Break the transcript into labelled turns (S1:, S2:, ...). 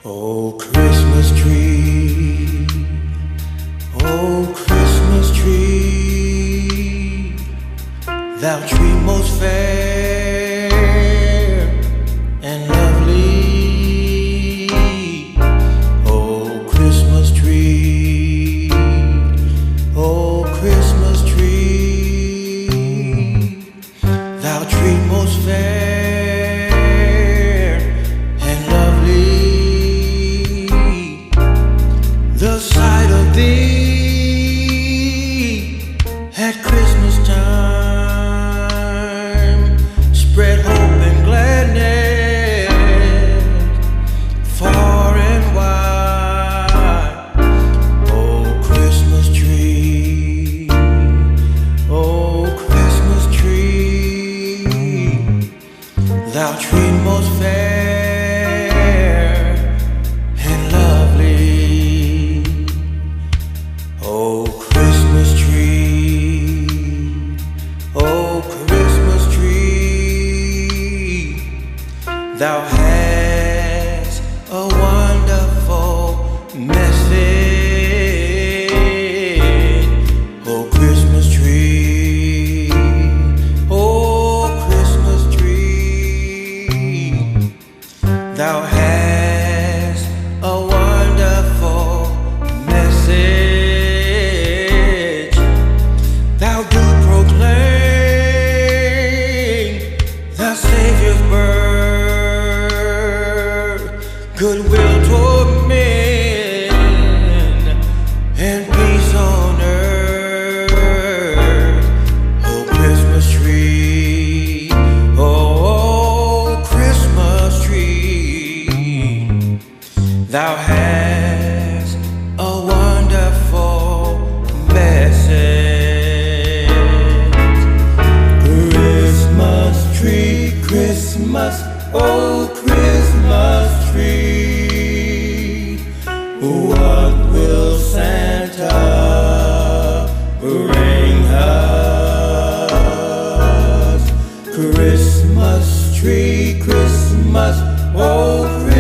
S1: Oh, Christmas tree, oh, Christmas tree, thou tree most fair and lovely. Oh, Christmas tree, oh, Christmas tree, thou tree most fair. The sight of thee at Christmas time spread hope and gladness far and wide. Oh, Christmas tree, oh, Christmas tree, thou tree most fair and lovely. Oh, Christmas tree, oh, Christmas tree, thou hast a wonderful message. Oh, Christmas tree, oh, Christmas tree, thou hast a wonderful message. The Savior's birth, goodwill toward men, and peace on earth. Oh, Christmas tree, oh, Christmas tree, thou hast a wonderful message. Christmas, oh, Christmas tree, what will Santa bring us? Christmas tree, Christmas, oh, Christmas